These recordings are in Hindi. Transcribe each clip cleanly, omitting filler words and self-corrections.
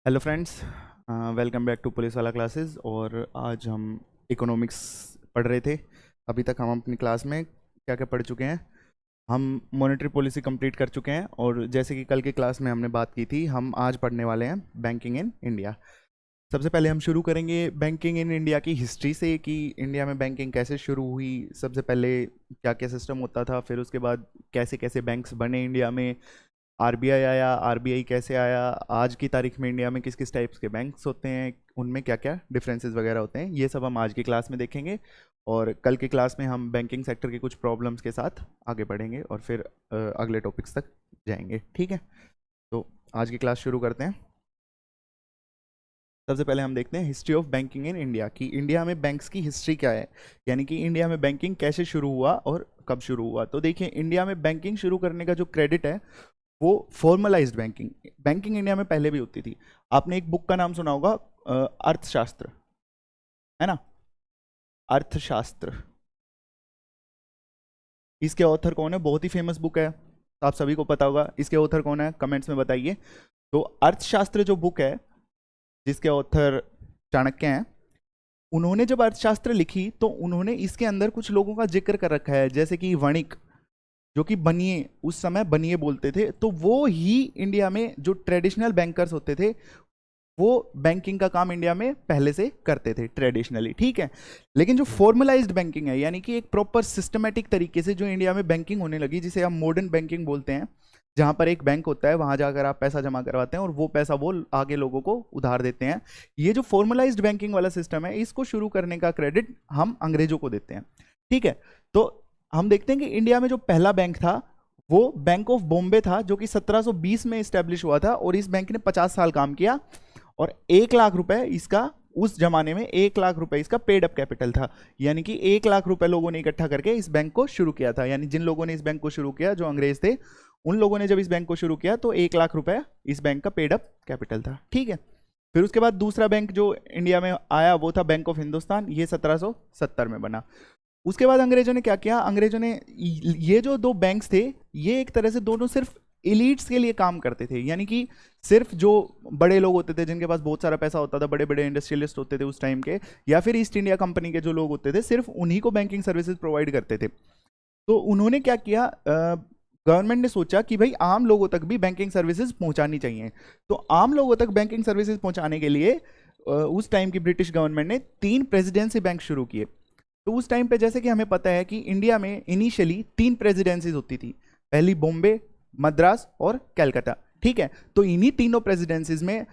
Hello friends, welcome back to police वाला क्लासेस। और आज हम इकोनॉमिक्स पढ़ रहे थे। अभी तक हम अपनी क्लास में क्या क्या पढ़ चुके हैं। हम मॉनेटरी पॉलिसी कंप्लीट कर चुके हैं, और जैसे कि कल की क्लास में हमने बात की थी, हम आज पढ़ने वाले हैं बैंकिंग इन इंडिया। सबसे पहले हम शुरू करेंगे बैंकिंग इन इंडिया की हिस्ट्री से कि इंडिया में बैंकिंग कैसे शुरू हुई, सबसे पहले क्या क्या सिस्टम होता था, फिर उसके बाद कैसे कैसे बैंक्स बने इंडिया में, आरबीआई आया, आरबीआई कैसे आया, आज की तारीख में इंडिया में किस किस टाइप्स के बैंक्स होते हैं, उनमें क्या क्या डिफरेंसेस वगैरह होते हैं, ये सब हम आज की क्लास में देखेंगे। और कल की क्लास में हम बैंकिंग सेक्टर के कुछ प्रॉब्लम्स के साथ आगे बढ़ेंगे और फिर अगले टॉपिक्स तक जाएंगे। ठीक है, तो आज की क्लास शुरू करते हैं। सबसे पहले हम देखते हैं history of banking in India कि इंडिया में बैंक्स की हिस्ट्री क्या है, यानी कि इंडिया में बैंकिंग कैसे शुरू हुआ और कब शुरू हुआ। तो देखिए, इंडिया में बैंकिंग शुरू करने का जो क्रेडिट है वो फॉर्मलाइज्ड बैंकिंग बैंकिंग इंडिया में पहले भी होती थी। आपने एक बुक का नाम सुना होगा, अर्थशास्त्र, है ना, अर्थशास्त्र। इसके ऑथर कौन है? बहुत ही फेमस बुक है, तो आप सभी को पता होगा। इसके ऑथर कौन है, कमेंट्स में बताइए। तो अर्थशास्त्र जो बुक है, जिसके ऑथर चाणक्य हैं, उन्होंने जब अर्थशास्त्र लिखी तो उन्होंने इसके अंदर कुछ लोगों का जिक्र कर रखा है, जैसे कि वणिक, जो कि बनिए, उस समय बनिए बोलते थे। तो वो ही इंडिया में जो ट्रेडिशनल बैंकर्स होते थे, वो बैंकिंग का काम इंडिया में पहले से करते थे ट्रेडिशनली। ठीक है, लेकिन जो फॉर्मलाइज्ड बैंकिंग है, यानी कि एक प्रॉपर सिस्टमेटिक तरीके से जो इंडिया में बैंकिंग होने लगी, जिसे हम मॉडर्न बैंकिंग बोलते हैं, जहां पर एक बैंक होता है, वहां जाकर आप पैसा जमा करवाते हैं और वो पैसा वो आगे लोगों को उधार देते हैं। ये जो फॉर्मलाइज्ड बैंकिंग वाला सिस्टम है, इसको शुरू करने का क्रेडिट हम अंग्रेजों को देते हैं। ठीक है, तो हम देखते हैं कि इंडिया में जो पहला बैंक था वो बैंक ऑफ बॉम्बे था, जो कि 1720 में स्टैब्लिश हुआ था, और इस बैंक ने 50 साल काम किया, और 1 लाख रुपए इसका, उस जमाने में 1 लाख रुपए इसका पेड अप कैपिटल था। यानी कि 1 लाख रुपए लोगों ने इकट्ठा करके इस बैंक को शुरू किया था। यानी जिन लोगों ने इस बैंक को शुरू किया, जो अंग्रेज थे, उन लोगों ने जब इस बैंक को शुरू किया तो 1 लाख रुपए इस बैंक का पेड अप कैपिटल था। ठीक है, फिर उसके बाद दूसरा बैंक जो इंडिया में आया वो था बैंक ऑफ हिंदुस्तान, ये 1770 में बना। उसके बाद अंग्रेजों ने क्या किया, अंग्रेजों ने ये जो दो बैंक्स थे, ये एक तरह से दोनों सिर्फ एलिट्स के लिए काम करते थे। यानी कि सिर्फ जो बड़े लोग होते थे, जिनके पास बहुत सारा पैसा होता था, बड़े बड़े इंडस्ट्रियलिस्ट होते थे उस टाइम के, या फिर ईस्ट इंडिया कंपनी के जो लोग होते थे, सिर्फ उन्हीं को बैंकिंग सर्विसेज प्रोवाइड करते थे। तो उन्होंने क्या किया, गवर्नमेंट ने सोचा कि भाई आम लोगों तक भी बैंकिंग सर्विसेज पहुंचानी चाहिए। तो आम लोगों तक बैंकिंग सर्विसेज पहुंचाने के लिए उस टाइम की ब्रिटिश गवर्नमेंट ने 3 प्रेसिडेंसी बैंक शुरू किए। तो उस टाइम पे जैसे कि हमें पता है कि इंडिया में इनिशियली 3 प्रेसिडेंसीज होती थी, पहली बॉम्बे, मद्रास और कलकत्ता। ठीक है, तो इन्हीं तीनों प्रेसिडेंसीज में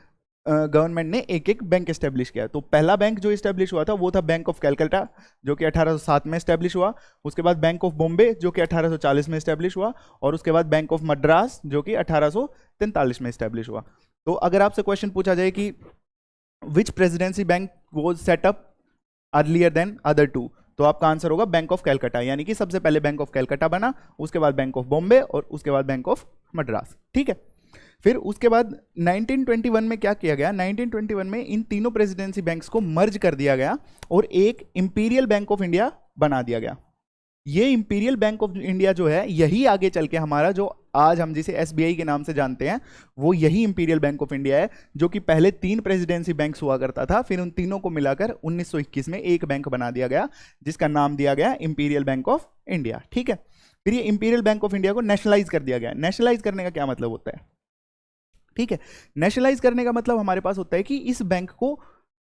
गवर्नमेंट ने एक एक बैंक एस्टेब्लिश किया। तो पहला बैंक जो एस्टेब्लिश हुआ था वो था बैंक ऑफ कलकत्ता, जो कि 1807 में एस्टेब्लिश हुआ। उसके बाद बैंक ऑफ बॉम्बे, जो कि 1840 में एस्टेब्लिश हुआ, और उसके बाद बैंक ऑफ मद्रास, जो कि 1843 में एस्टेब्लिश हुआ। तो अगर आपसे क्वेश्चन पूछा जाए कि which presidency bank was set up earlier than other two, तो आपका आंसर होगा बैंक ऑफ कलकत्ता। यानी कि सबसे पहले बैंक ऑफ कलकत्ता बना, उसके बाद बैंक ऑफ बॉम्बे, और उसके बाद बैंक ऑफ मद्रास। ठीक है, फिर उसके बाद 1921 में क्या किया गया, 1921 में इन तीनों प्रेसिडेंसी बैंक्स को मर्ज कर दिया गया और एक इंपीरियल बैंक ऑफ इंडिया बना दिया गया। ये इंपीरियल बैंक ऑफ इंडिया जो है, यही आगे चल के हमारा जो आज हम जिसे एसबीआई के नाम से जानते हैं, वो यही इंपीरियल बैंक ऑफ इंडिया है, जो कि पहले 3 प्रेसिडेंसी बैंक्स हुआ करता था। फिर उन तीनों को मिलाकर 1921 में एक बैंक बना दिया गया, जिसका नाम दिया गया इंपीरियल बैंक ऑफ इंडिया। ठीक है, फिर ये इंपीरियल बैंक ऑफ इंडिया को नेशनलाइज कर दिया गया। नेशनलाइज करने का क्या मतलब होता है? ठीक है, नेशनलाइज करने का मतलब हमारे पास होता है कि इस बैंक को,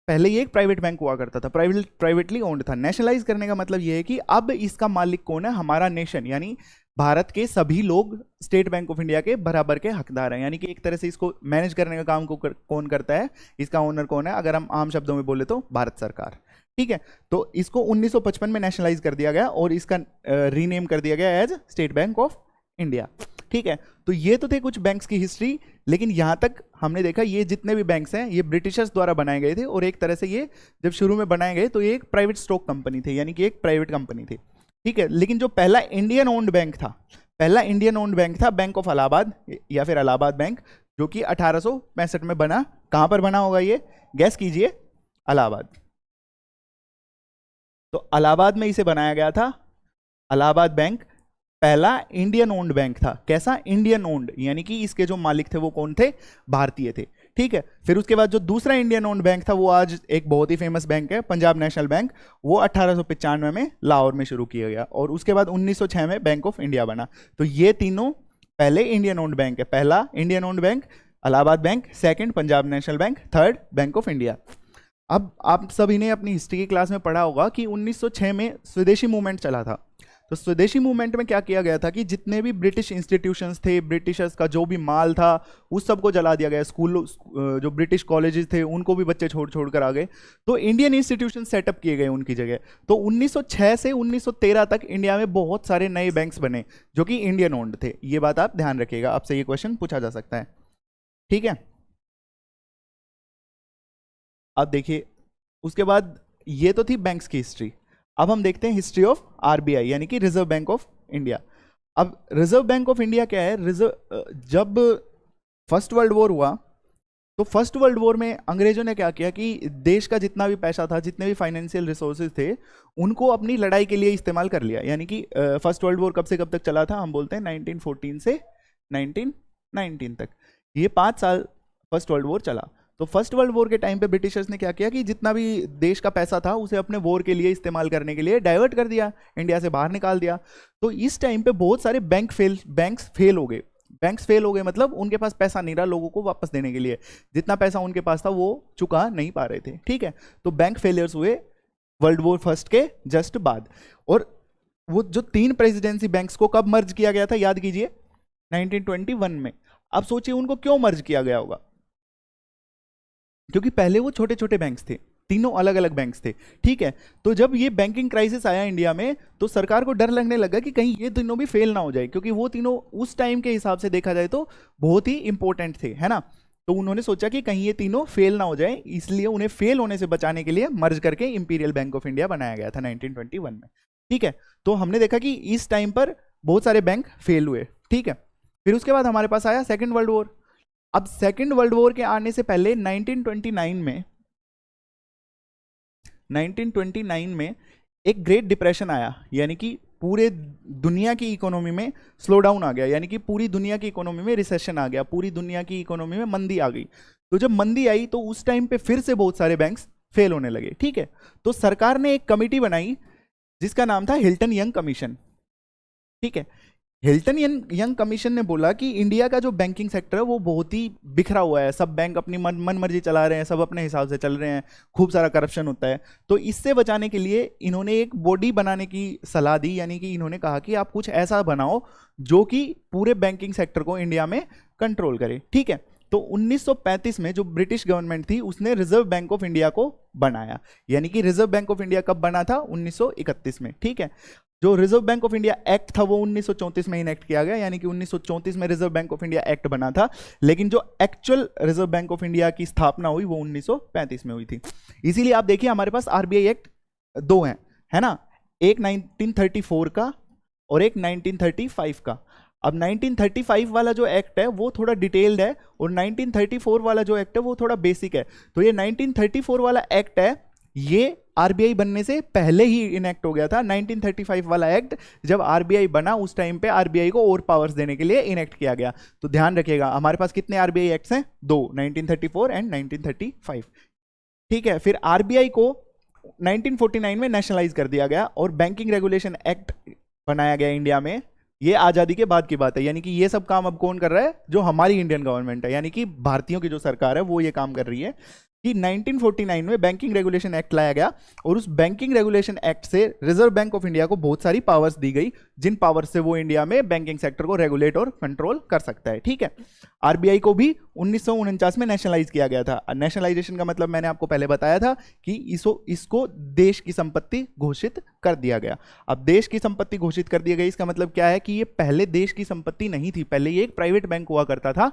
पहले ये एक प्राइवेट बैंक हुआ करता था, प्राइवेटली ओन्ड था। नेशनलाइज करने का मतलब ये है कि अब इसका मालिक कौन है, हमारा नेशन, यानी भारत के सभी लोग स्टेट बैंक ऑफ इंडिया के बराबर के हकदार हैं। यानी कि एक तरह से इसको मैनेज करने का काम कौन करता है, इसका ओनर कौन है, अगर हम आम शब्दों में बोले तो भारत सरकार। ठीक है, तो इसको 1955 में नेशनलाइज कर दिया गया और इसका रीनेम कर दिया गया as State Bank of India. ठीक है, तो ये तो थे कुछ बैंक्स की हिस्ट्री, लेकिन यहां तक हमने देखा ये जितने भी बैंक्स हैं ये ब्रिटिशर्स द्वारा बनाए गए थे, और एक तरह से ये जब शुरू में बनाए गए तो ये एक प्राइवेट स्टॉक कंपनी थी, यानी कि एक प्राइवेट कंपनी थी। ठीक है, लेकिन जो पहला इंडियन ओन्ड बैंक था, पहला इंडियन ओन्ड बैंक था बैंक ऑफ इलाहाबाद, या फिर इलाहाबाद बैंक, जो कि 1865 में बना। कहां पर बना होगा ये, गैस कीजिए? इलाहाबाद। तो इलाहाबाद में इसे बनाया गया था। इलाहाबाद बैंक पहला इंडियन ओन्ड बैंक था। कैसा? इंडियन ओन्ड, यानी कि इसके जो मालिक थे वो कौन थे? भारतीय थे। ठीक है। फिर उसके बाद जो दूसरा इंडियन ओन्ड बैंक था वो आज एक बहुत ही फेमस बैंक है, पंजाब नेशनल बैंक, वो 1895 में लाहौर में शुरू किया गया, और उसके बाद 1906 में बैंक ऑफ इंडिया बना। तो ये तीनों पहले इंडियन ओन्ड बैंक है। पहला Indian owned bank Allahabad bank, second Punjab national bank, third bank of India. अब आप सभी ने अपनी हिस्ट्री की क्लास में पढ़ा होगा कि 1906 में स्वदेशी मूवमेंट चला था। तो स्वदेशी मूवमेंट में क्या किया गया था कि जितने भी ब्रिटिश इंस्टीट्यूशंस थे, ब्रिटिशर्स का जो भी माल था, उस सबको जला दिया गया। स्कूल, जो ब्रिटिश कॉलेजेस थे उनको भी बच्चे छोड़ छोड़ कर आ गए, तो इंडियन इंस्टीट्यूशन सेटअप किए गए उनकी जगह। तो 1906 से 1913 तक इंडिया में बहुत सारे नए बैंक्स बने जो कि इंडियन ओन्ड थे। ये बात आप ध्यान रखिएगा, आपसे ये क्वेश्चन पूछा जा सकता है, ठीक है। अब देखिए, उसके बाद ये तो थी बैंक्स की हिस्ट्री। अब हम देखते हैं हिस्ट्री ऑफ आरबीआई यानी कि रिजर्व बैंक ऑफ इंडिया। अब रिजर्व बैंक ऑफ इंडिया क्या है? जब फर्स्ट वर्ल्ड वॉर हुआ, तो फर्स्ट वर्ल्ड वॉर में अंग्रेजों ने क्या किया कि देश का जितना भी पैसा था, जितने भी फाइनेंशियल रिसोर्सेज थे, उनको अपनी लड़ाई के लिए इस्तेमाल कर लिया। यानी कि फर्स्ट वर्ल्ड वॉर कब से कब तक चला था? हम बोलते हैं 1914 से 1919 तक, ये 5 साल फर्स्ट वर्ल्ड वॉर चला। तो फर्स्ट वर्ल्ड वॉर के टाइम पे ब्रिटिशर्स ने क्या किया कि जितना भी देश का पैसा था उसे अपने वॉर के लिए इस्तेमाल करने के लिए डाइवर्ट कर दिया, इंडिया से बाहर निकाल दिया। तो इस टाइम पे बहुत सारे बैंक्स फेल हो गए। बैंक्स फेल हो गए मतलब उनके पास पैसा नहीं रहा लोगों को वापस देने के लिए, जितना पैसा उनके पास था वो चुका नहीं पा रहे थे, ठीक है। तो बैंक फेलियर्स हुए वर्ल्ड वॉर फर्स्ट के जस्ट बाद। और वो जो 3 प्रेसिडेंसी बैंक्स को कब मर्ज किया गया था, याद कीजिए, 1921 में। अब सोचिए उनको क्यों मर्ज किया गया होगा? क्योंकि पहले वो छोटे छोटे बैंक्स थे, तीनों अलग अलग बैंक्स थे, ठीक है। तो जब ये बैंकिंग क्राइसिस आया इंडिया में, तो सरकार को डर लगने लगा कि कहीं ये तीनों भी फेल ना हो जाए, क्योंकि वो तीनों उस टाइम के हिसाब से देखा जाए तो बहुत ही इंपॉर्टेंट थे, है ना। तो उन्होंने सोचा कि कहीं ये तीनों फेल ना हो जाए, इसलिए उन्हें फेल होने से बचाने के लिए मर्ज करके इंपीरियल बैंक ऑफ इंडिया बनाया गया था 1921 में, ठीक है। तो हमने देखा कि इस टाइम पर बहुत सारे बैंक फेल हुए, ठीक है। फिर उसके बाद हमारे पास आया सेकेंड वर्ल्ड वॉर। अब सेकेंड वर्ल्ड वॉर के आने से पहले 1929 में एक ग्रेट डिप्रेशन आया, यानी कि पूरे दुनिया की इकोनॉमी में स्लो डाउन आ गया, यानी कि पूरी दुनिया की इकोनॉमी में रिसेशन आ गया, पूरी दुनिया की इकोनॉमी में मंदी आ गई। तो जब मंदी आई तो उस टाइम पे फिर से बहुत सारे बैंक्स फेल होने लगे, ठीक है। तो सरकार ने एक कमिटी बनाई जिसका नाम था हिल्टन यंग कमीशन, ठीक है। हिल्टन यंग कमीशन ने बोला कि इंडिया का जो बैंकिंग सेक्टर है वो बहुत ही बिखरा हुआ है, सब बैंक अपनी मन मर्जी चला रहे हैं, सब अपने हिसाब से चल रहे हैं, खूब सारा करप्शन होता है। तो इससे बचाने के लिए इन्होंने एक बॉडी बनाने की सलाह दी, यानी कि इन्होंने कहा कि आप कुछ ऐसा बनाओ जो कि पूरे बैंकिंग सेक्टर को इंडिया में कंट्रोल करे, ठीक है। तो 1935 में जो ब्रिटिश गवर्नमेंट थी उसने रिजर्व बैंक ऑफ इंडिया को बनाया, यानी कि रिजर्व बैंक ऑफ इंडिया कब बना था? 1931 में, ठीक है। जो reserve Bank of India act था वो 1934 में इनेक्ट किया गया, यानी कि 1934 में reserve Bank of India act बना था, लेकिन जो actual reserve Bank of India की स्थापना हुई वो 1935 में हुई थी। इसीलिए आप देखिए हमारे पास आरबीआई एक्ट 2 हैं, है ना, एक 1934 का और एक 1935 का। अब 1935 वाला जो एक्ट है वो थोड़ा डिटेल्ड है और 1934 वाला जो एक्ट है वो थोड़ा बेसिक है। तो ये 1934 वाला एक्ट है, ये आरबीआई बनने से पहले ही इनेक्ट हो गया था। 1935 वाला एक्ट जब आरबीआई बना उस टाइम पे आरबीआई को और पावर्स देने के लिए इनेक्ट किया गया। तो ध्यान रखिएगा हमारे पास कितने आरबीआई एक्ट्स हैं? 2, 1934 एंड 1935, ठीक है। फिर आरबीआई को 1949 में नेशनलाइज कर दिया गया और बैंकिंग रेगुलेशन एक्ट बनाया गया इंडिया में। ये आज़ादी के बाद की बात है, यानी कि ये सब काम अब कौन कर रहा है? जो हमारी इंडियन गवर्नमेंट है, यानी कि भारतीयों की जो सरकार है वो ये काम कर रही है कि 1949 में बैंकिंग रेगुलेशन एक्ट लाया गया और उस बैंकिंग रेगुलेशन एक्ट से रिजर्व बैंक ऑफ इंडिया को बहुत सारी पावर्स दी गई, जिन पावर्स से वो इंडिया में बैंकिंग सेक्टर को रेगुलेट और कंट्रोल कर सकता है, ठीक है। आरबीआई को भी 1949 में नेशनलाइज किया गया था। नेशनलाइजेशन का मतलब मैंने आपको पहले बताया था कि इसको देश की संपत्ति घोषित कर दिया गया। अब देश की संपत्ति घोषित कर दिया गया, इसका मतलब क्या है कि ये पहले देश की संपत्ति नहीं थी, पहले ये एक प्राइवेट बैंक हुआ करता था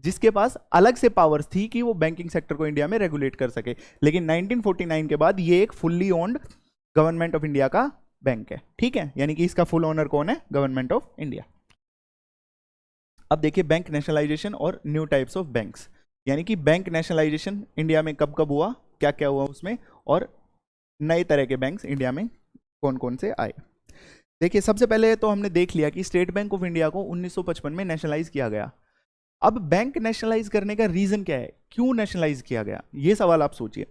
जिसके पास अलग से पावर्स थी कि वो बैंकिंग सेक्टर को इंडिया में रेगुलेट कर सके। लेकिन 1949 के बाद ये एक fully owned government of India का बैंक है, ठीक है, यानी कि इसका फुल ओनर कौन है? Government of India. अब देखिए बैंक नेशनलाइजेशन और न्यू टाइप्स ऑफ बैंक्स, यानी कि बैंक नेशनलाइजेशन इंडिया में कब कब हुआ, क्या क्या हुआ उसमें, और नए तरह के बैंक्स इंडिया में कौन कौन से आए। देखिए सबसे पहले तो हमने देख लिया कि स्टेट बैंक ऑफ इंडिया को 1955 में नेशनलाइज किया गया। अब बैंक नेशनलाइज करने का रीजन क्या है, क्यों नेशनलाइज किया गया, ये सवाल आप सोचिए।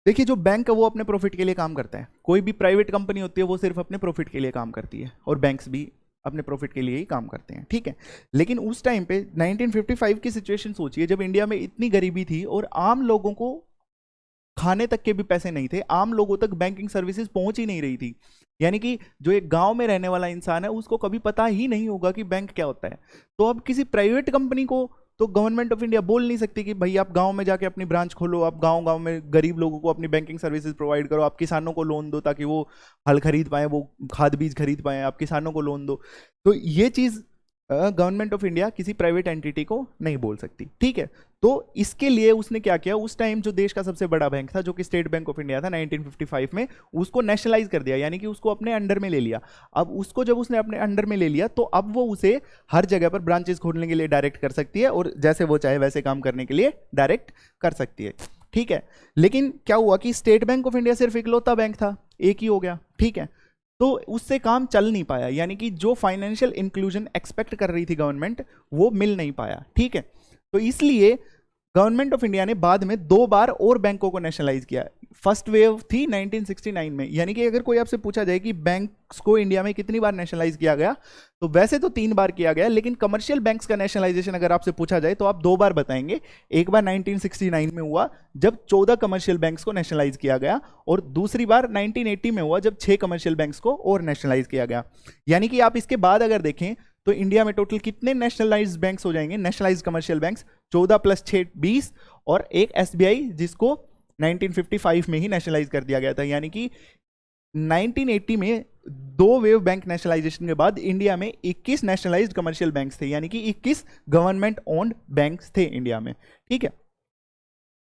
देखिए जो बैंक है वो अपने प्रॉफिट के लिए काम करता है, कोई भी प्राइवेट कंपनी होती है वो सिर्फ अपने प्रॉफिट के लिए काम करती है, और बैंक्स भी अपने प्रॉफिट के लिए ही काम करते हैं, ठीक है। लेकिन उस टाइम पे 1955 की सिचुएशन सोचिए, जब इंडिया में इतनी गरीबी थी और आम लोगों को खाने तक के भी पैसे नहीं थे, आम लोगों तक बैंकिंग सर्विसेज पहुंच ही नहीं रही थी। यानी कि जो एक गांव में रहने वाला इंसान है उसको कभी पता ही नहीं होगा कि बैंक क्या होता है। तो अब किसी प्राइवेट कंपनी को तो गवर्नमेंट ऑफ इंडिया बोल नहीं सकती कि भाई आप गांव में जाके अपनी ब्रांच खोलो, आप गांव गांव में गरीब लोगों को अपनी बैंकिंग सर्विसेज प्रोवाइड करो, आप किसानों को लोन दो ताकि वो हल खरीद पाए, वो खाद बीज खरीद पाए, आप किसानों को लोन दो। तो ये चीज़ गवर्नमेंट ऑफ इंडिया किसी प्राइवेट एंटिटी को नहीं बोल सकती, ठीक है। तो इसके लिए उसने क्या किया, उस टाइम जो देश का सबसे बड़ा बैंक था जो कि स्टेट बैंक ऑफ इंडिया था 1955 में, उसको नेशनलाइज कर दिया, यानी कि उसको अपने अंडर में ले लिया। अब उसको जब उसने अपने अंडर में ले लिया तो अब वो उसे हर जगह पर ब्रांचेस खोलने के लिए डायरेक्ट कर सकती है, और जैसे वो चाहे वैसे काम करने के लिए डायरेक्ट कर सकती है, ठीक है। लेकिन क्या हुआ कि स्टेट बैंक ऑफ इंडिया सिर्फ इकलौता बैंक था, एक ही हो गया, ठीक है। तो उससे काम चल नहीं पाया, यानी कि जो फाइनेंशियल इंक्लूजन एक्सपेक्ट कर रही थी गवर्नमेंट वो मिल नहीं पाया, ठीक है। तो इसलिए गवर्नमेंट ऑफ इंडिया ने बाद में 2 बार और बैंकों को नेशनलाइज किया। फर्स्ट वेव थी 1969 में, यानी कि अगर कोई आपसे पूछा जाए कि बैंक्स को इंडिया में कितनी बार नेशनलाइज किया गया, तो वैसे तो 3 बार किया गया, लेकिन कमर्शियल बैंक्स का नेशनलाइजेशन अगर आपसे पूछा जाए तो आप 2 बार बताएंगे। एक बार 1969 में हुआ जब 14 कमर्शियल बैंक्स को नेशनलाइज किया गया, और दूसरी बार 1980 में हुआ जब 6 कमर्शियल बैंक्स को और नेशनलाइज किया गया। यानी कि आप इसके बाद अगर देखें तो इंडिया में टोटल कितने नेशनलाइज्ड बैंक्स हो जाएंगे, नेशनलाइज्ड कमर्शियल बैंक्स 14 + 6 20, और एक एसबीआई जिसको 1955 में ही नेशनलाइज कर दिया गया था। यानी कि 1980 में 2 वेव बैंक नेशनलाइजेशन के बाद इंडिया में 21 नेशनलाइज्ड कमर्शियल बैंक्स थे, यानी कि 21 गवर्नमेंट ओन्ड बैंक्स थे इंडिया में, ठीक है।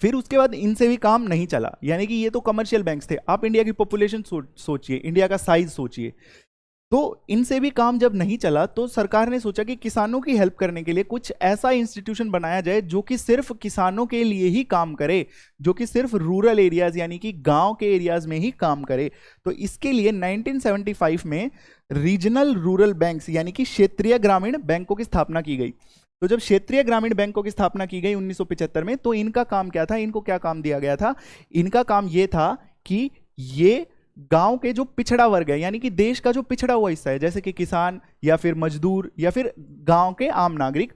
फिर उसके बाद इनसे भी काम नहीं चला, यानी कि ये तो कमर्शियल बैंक्स थे। आप इंडिया की पॉपुलेशन सोचिए, इंडिया का साइज सोचिए, तो इनसे भी काम जब नहीं चला तो सरकार ने सोचा कि किसानों की हेल्प करने के लिए कुछ ऐसा इंस्टीट्यूशन बनाया जाए जो कि सिर्फ किसानों के लिए ही काम करे, जो कि सिर्फ रूरल एरियाज यानी कि गांव के एरियाज में ही काम करे। तो इसके लिए 1975 में रीजनल रूरल बैंक्स यानी कि क्षेत्रीय ग्रामीण बैंकों की स्थापना की गई। तो जब क्षेत्रीय ग्रामीण बैंकों की स्थापना की गई 1975 में, तो इनका काम क्या था, इनको क्या काम दिया गया था, इनका काम ये था कि ये गांव के जो पिछड़ा वर्ग है, यानी कि देश का जो पिछड़ा हुआ हिस्सा है, जैसे कि किसान या फिर मजदूर या फिर गांव के आम नागरिक,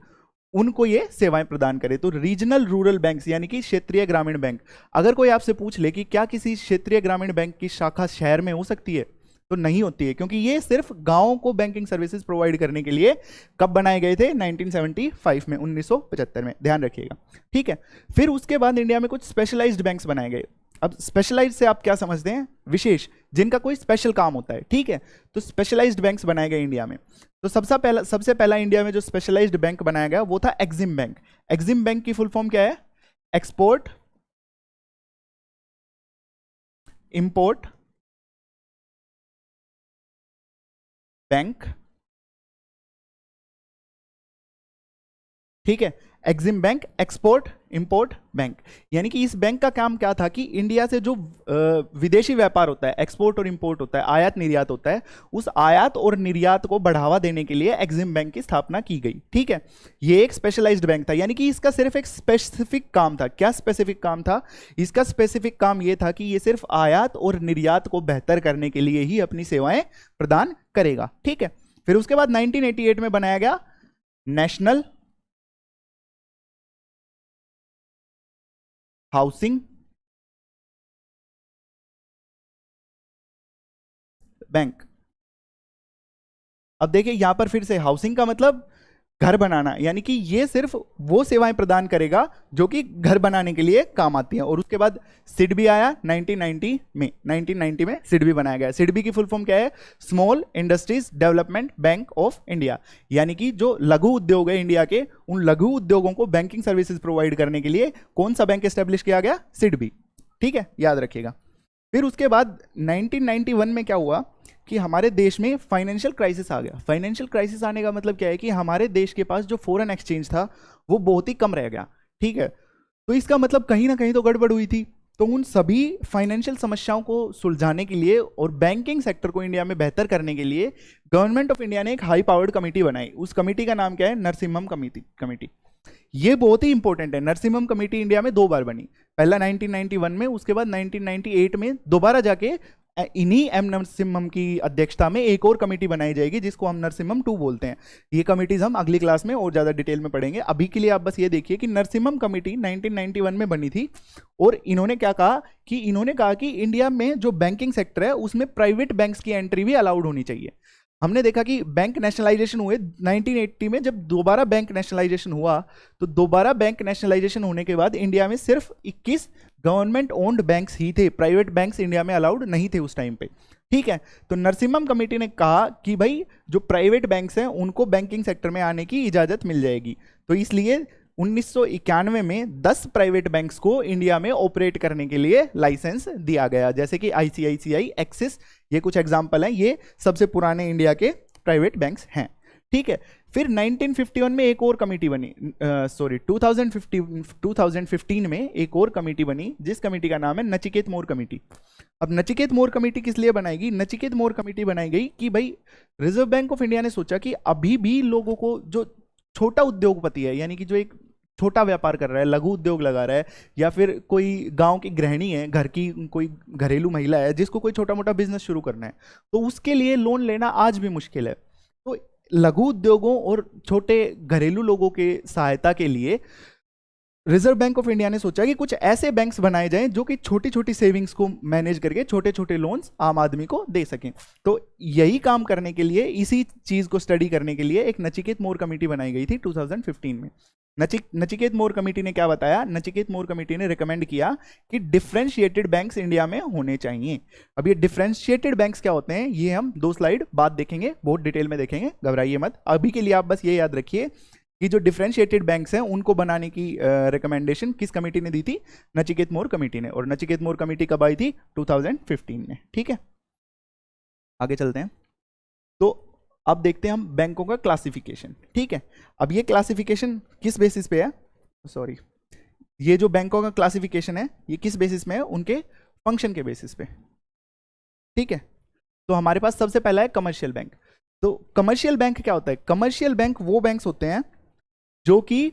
उनको ये सेवाएं प्रदान करे। तो रीजनल रूरल बैंक्स यानी कि क्षेत्रीय ग्रामीण बैंक। अगर कोई आपसे पूछ ले कि क्या किसी क्षेत्रीय ग्रामीण बैंक की शाखा शहर में हो सकती है, तो नहीं होती है, क्योंकि ये सिर्फ गांवों को बैंकिंग सर्विसेज प्रोवाइड करने के लिए कब बनाए गए थे, 1975 में, 1975 में, ध्यान रखिएगा, ठीक है। फिर उसके बाद इंडिया में कुछ स्पेशलाइज्ड बैंक्स बनाए गए। अब स्पेशलाइज्ड से आप क्या समझते हैं, विशेष, जिनका कोई स्पेशल काम होता है, ठीक है। तो स्पेशलाइज्ड बैंक्स बनाए गए इंडिया में। तो सबसे पहला इंडिया में जो स्पेशलाइज्ड बैंक बनाया गया वो था एक्सिम बैंक। एक्सिम बैंक की फुल फॉर्म क्या है, एक्सपोर्ट इंपोर्ट बैंक, ठीक है। Exim bank, export import bank. यानी कि इस बैंक का काम क्या था कि इंडिया से जो विदेशी व्यापार होता है, एक्सपोर्ट और इंपोर्ट होता है, आयात निर्यात होता है, उस आयात और निर्यात को बढ़ावा देने के लिए एक्सिम बैंक की स्थापना की गई, ठीक है। ये एक स्पेशलाइज्ड बैंक था, यानी कि इसका सिर्फ एक स्पेसिफिक काम था। क्या स्पेसिफिक काम था, इसका स्पेसिफिक काम यह था कि ये सिर्फ आयात और निर्यात को बेहतर करने के लिए ही अपनी सेवाएं प्रदान करेगा, ठीक है। फिर उसके बाद 1988 में बनाया गया नेशनल हाउसिंग बैंक। अब देखिए यहां पर फिर से हाउसिंग का मतलब घर बनाना, यानी कि ये सिर्फ वो सेवाएं प्रदान करेगा जो कि घर बनाने के लिए काम आती हैं। और उसके बाद सिडबी आया 1990 में सिडबी बनाया गया। सिडबी की फुल फॉर्म क्या है, small industries development bank of India. यानी कि जो लघु उद्योग है इंडिया के, उन लघु उद्योगों को बैंकिंग सर्विसेज प्रोवाइड करने के लिए कौन सा बैंक एस्टेब्लिश किया गया, सिडबी, ठीक है, याद रखिएगा। फिर उसके बाद 1991 में क्या हुआ कि हमारे देश में फाइनेंशियल क्राइसिस आ गया। फाइनेंशियल क्राइसिस आने का मतलब क्या है कि हमारे देश के पास जो फॉरेन एक्सचेंज था वो बहुत ही कम रह गया, ठीक है। तो इसका मतलब कहीं ना कहीं तो गड़बड़ हुई थी। तो उन सभी फाइनेंशियल समस्याओं को सुलझाने के लिए और बैंकिंग सेक्टर को इंडिया में बेहतर करने के लिए गवर्नमेंट ऑफ इंडिया ने एक हाई पावर्ड कमेटी बनाई। उस कमेटी का नाम क्या है? नरसिम्हम कमेटी। ये बहुत ही इंपॉर्टेंट है। नरसिम्हम कमेटी इंडिया में 2 बार बनी, पहला 1991 में, उसके बाद 1998 में दोबारा जाके इन्हीं एम नरसिम्हम की अध्यक्षता में एक और कमेटी बनाई जाएगी जिसको हम नरसिम्हम 2 बोलते हैं। ये कमिटीज हम अगली क्लास में और ज्यादा डिटेल में पढ़ेंगे। अभी के लिए आप बस ये देखिए कि नरसिम्हम कमेटी 1991 में बनी थी और इन्होंने क्या कहा कि इंडिया में जो बैंकिंग सेक्टर है उसमें प्राइवेट बैंक्स की एंट्री भी अलाउड होनी चाहिए। हमने देखा कि बैंक नेशनलाइजेशन हुए 1980 में, जब दोबारा बैंक नेशनलाइजेशन हुआ तो दोबारा बैंक नेशनलाइजेशन होने के बाद इंडिया में सिर्फ 21 गवर्नमेंट ओन्ड बैंक्स ही थे, प्राइवेट बैंक्स इंडिया में अलाउड नहीं थे उस टाइम पे। ठीक है, तो नरसिम्हम कमेटी ने कहा कि भाई जो प्राइवेट बैंक्स हैं उनको बैंकिंग सेक्टर में आने की इजाजत मिल जाएगी। तो इसलिए 1991 में 10 प्राइवेट बैंक्स को इंडिया में ऑपरेट करने के लिए लाइसेंस दिया गया, जैसे कि आईसीआईसीआई, एक्सिस, ये कुछ एग्जांपल हैं। ये सबसे पुराने इंडिया के प्राइवेट बैंक्स हैं। ठीक है, फिर 1951 में एक और कमेटी बनी, 2015 में एक और कमेटी बनी जिस कमेटी का नाम है नचिकेत मोर कमेटी। अब नचिकेत मोर कमेटी किस लिए बनाई गई? नचिकेत मोर कमेटी बनाई गई कि भाई रिजर्व बैंक ऑफ इंडिया ने सोचा कि अभी भी लोगों को, जो छोटा उद्योगपति है, यानी कि जो एक छोटा व्यापार कर रहा है, लघु उद्योग लगा रहा है, या फिर कोई गांव की गृहिणी है, घर की कोई घरेलू महिला है जिसको कोई छोटा मोटा बिजनेस शुरू करना है, तो उसके लिए लोन लेना आज भी मुश्किल है। तो लघु उद्योगों और छोटे घरेलू लोगों के सहायता के लिए रिजर्व बैंक ऑफ इंडिया ने सोचा कि कुछ ऐसे बैंक्स बनाए जाएं जो कि छोटी छोटी सेविंग्स को मैनेज करके छोटे छोटे लोन्स आम आदमी को दे सकें। तो यही काम करने के लिए, इसी चीज को स्टडी करने के लिए एक नचिकेत मोर कमेटी बनाई गई थी 2015 में। नचिकेत मोर कमेटी ने क्या बताया? नचिकेत मोर कमेटी ने रिकमेंड किया कि डिफरेंशिएटेड बैंक्स इंडिया में होने चाहिए। अब ये डिफरेंशिएटेड बैंक्स क्या होते हैं, ये हम 2 स्लाइड बाद देखेंगे, बहुत डिटेल में देखेंगे, घबराइए मत। अभी के लिए आप बस ये याद रखिए कि जो डिफरेंशिएटेड बैंक्स हैं उनको बनाने की रिकमेंडेशन किस कमेटी ने दी थी? नचिकेत मोर कमेटी ने। और नचिकेत मोर कमेटी कब आई थी? 2015 में। ठीक है, आगे चलते हैं। तो अब देखते हैं हम बैंकों का क्लासिफिकेशन। ठीक है, अब ये क्लासिफिकेशन किस बेसिस पे है? सॉरी, ये जो बैंकों का क्लासिफिकेशन है ये किस बेसिस में है? उनके फंक्शन के बेसिस पे। ठीक है, तो हमारे पास सबसे पहला है कमर्शियल बैंक। तो कमर्शियल बैंक क्या होता है? कमर्शियल बैंक वो बैंक्स होते हैं जो कि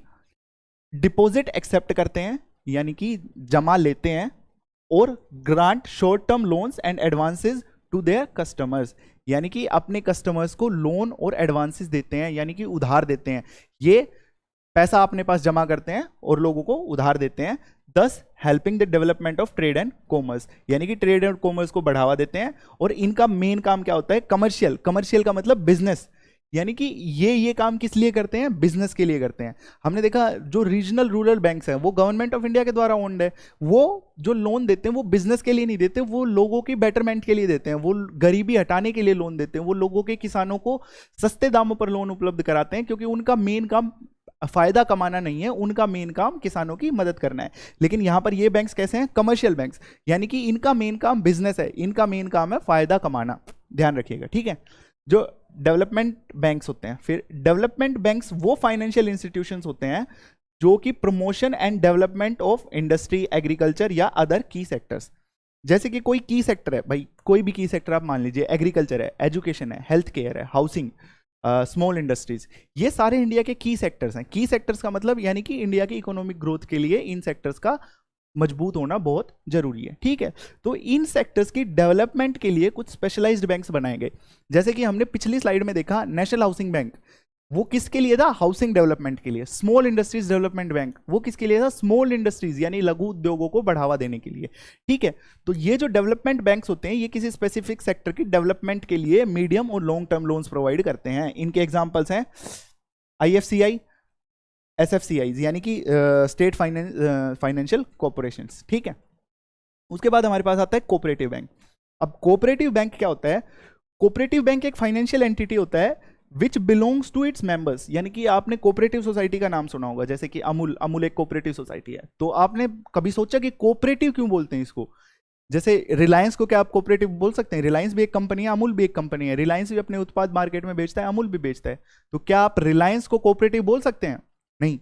डिपॉजिट एक्सेप्ट करते हैं, यानी कि जमा लेते हैं, और grant short term loans and advances to their customers, यानी कि अपने कस्टमर्स को लोन और एडवांसेस देते हैं, यानी कि उधार देते हैं। ये पैसा अपने पास जमा करते हैं और लोगों को उधार देते हैं, दस helping the development of trade and commerce, यानी कि ट्रेड एंड कॉमर्स को बढ़ावा देते हैं। और इनका मेन काम क्या होता है? कमर्शियल। कमर्शियल का मतलब बिजनेस, यानी कि ये काम किस लिए करते हैं? बिजनेस के लिए करते हैं। हमने देखा जो रीजनल रूरल बैंक्स हैं वो गवर्नमेंट ऑफ इंडिया के द्वारा ओन्ड है। वो जो लोन देते हैं वो बिजनेस के लिए नहीं देते, वो लोगों की बेटरमेंट के लिए देते हैं, वो गरीबी हटाने के लिए लोन देते हैं, वो लोगों के, किसानों को सस्ते दामों पर लोन उपलब्ध कराते हैं, क्योंकि उनका मेन काम फायदा कमाना नहीं है, उनका मेन काम किसानों की मदद करना है। लेकिन यहां पर ये बैंक्स कैसे हैं? कमर्शियल बैंक्स, यानी कि इनका मेन काम बिजनेस है, इनका मेन काम है फायदा कमाना। ध्यान रखिएगा, ठीक है। जो डेवलपमेंट बैंक्स होते हैं, फिर डेवलपमेंट बैंक्स वो फाइनेंशियल इंस्टीट्यूशंस होते हैं जो कि promotion and development of industry, agriculture या अदर की सेक्टर्स। जैसे कि कोई की सेक्टर है, भाई कोई भी की सेक्टर आप मान लीजिए, एग्रीकल्चर है, एजुकेशन है, हेल्थ केयर है, हाउसिंग, स्मॉल इंडस्ट्रीज, ये सारे इंडिया के की सेक्टर्स हैं। की सेक्टर्स का मतलब यानी कि इंडिया की इकोनॉमिक ग्रोथ के लिए इन सेक्टर्स का मजबूत होना बहुत जरूरी है, ठीक है। तो इन सेक्टर्स की डेवलपमेंट के लिए कुछ स्पेशलाइज्ड बैंक्स बनाए गए। जैसे कि हमने पिछली स्लाइड में देखा, नेशनल हाउसिंग बैंक, वो किसके लिए था? हाउसिंग डेवलपमेंट के लिए। स्मॉल इंडस्ट्रीज डेवलपमेंट बैंक, वो किसके लिए था? स्मॉल इंडस्ट्रीज यानी लघु उद्योगों को बढ़ावा देने के लिए, ठीक है। तो ये जो डेवलपमेंट बैंक्स होते हैं ये किसी स्पेसिफिक सेक्टर की डेवलपमेंट के लिए मीडियम और लॉन्ग टर्म लोन्स प्रोवाइड करते हैं। इनके एग्जाम्पल्स हैं IFCI, SFCIs यानी कि स्टेट फाइनेंशियल कॉर्पोरेशंस, ठीक है। उसके बाद हमारे पास आता है कोऑपरेटिव बैंक। अब कोऑपरेटिव बैंक क्या होता है? कोऑपरेटिव बैंक एक फाइनेंशियल एंटिटी होता है which belongs to its members, यानी कि आपने कोऑपरेटिव सोसाइटी का नाम सुना होगा, जैसे कि अमूल एक कोऑपरेटिव सोसाइटी है। तो आपने कभी सोचा कि कोऑपरेटिव क्यों बोलते हैं इसको? जैसे रिलायंस को क्या आप कोऑपरेटिव बोल सकते हैं? रिलायंस भी एक कंपनी है, अमूल भी एक कंपनी है, रिलायंस भी अपने उत्पाद मार्केट में बेचता है, अमूल भी बेचता है। तो क्या आप रिलायंस को कोऑपरेटिव बोल सकते हैं? नहीं।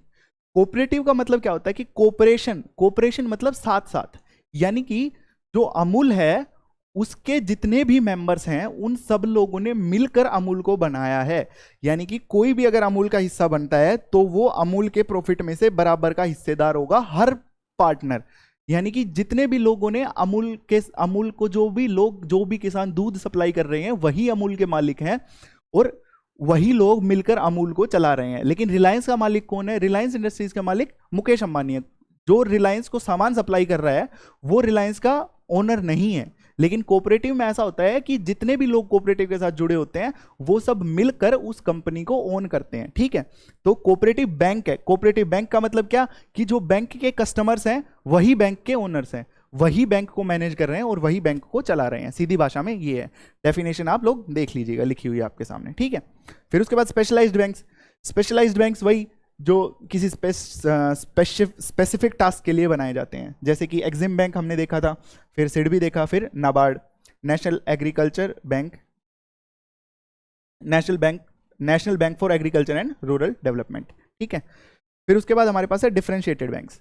कोऑपरेटिव का मतलब क्या होता है कि कोऑपरेशन, कोऑपरेशन मतलब साथ साथ, यानी कि जो अमूल है उसके जितने भी मेंबर्स हैं उन सब लोगों ने मिलकर अमूल को बनाया है। यानी कि कोई भी अगर अमूल का हिस्सा बनता है तो वो अमूल के प्रॉफिट में से बराबर का हिस्सेदार होगा हर पार्टनर। यानी कि जितने भी लोगों ने अमूल को जो भी किसान दूध सप्लाई कर रहे हैं वही अमूल के मालिक हैं और वही लोग मिलकर अमूल को चला रहे हैं। लेकिन रिलायंस का मालिक कौन है? रिलायंस इंडस्ट्रीज का मालिक मुकेश अंबानी है। जो रिलायंस को सामान सप्लाई कर रहा है वो रिलायंस का ओनर नहीं है। लेकिन कोऑपरेटिव में ऐसा होता है कि जितने भी लोग कोऑपरेटिव के साथ जुड़े होते हैं वो सब मिलकर उस कंपनी को ओन करते हैं। ठीक है, तो कोऑपरेटिव बैंक है। कोऑपरेटिव बैंक का मतलब क्या कि जो बैंक के कस्टमर्स हैं वही बैंक के ओनर्स हैं, वही बैंक को मैनेज कर रहे हैं और वही बैंक को चला रहे हैं। सीधी भाषा में ये है। डेफिनेशन आप लोग देख लीजिएगा, लिखी हुई है आपके सामने। ठीक है, फिर उसके बाद स्पेशलाइज्ड बैंक्स। स्पेशलाइज्ड बैंक्स वही जो किसी स्पेसिफिक टास्क के लिए बनाए जाते हैं, जैसे कि एग्जिम बैंक हमने देखा था, फिर सिडबी देखा, फिर NABARD, national agriculture bank, national bank for agriculture and rural development. ठीक है, फिर उसके बाद हमारे पास है डिफरेंशिएटेड बैंक्स।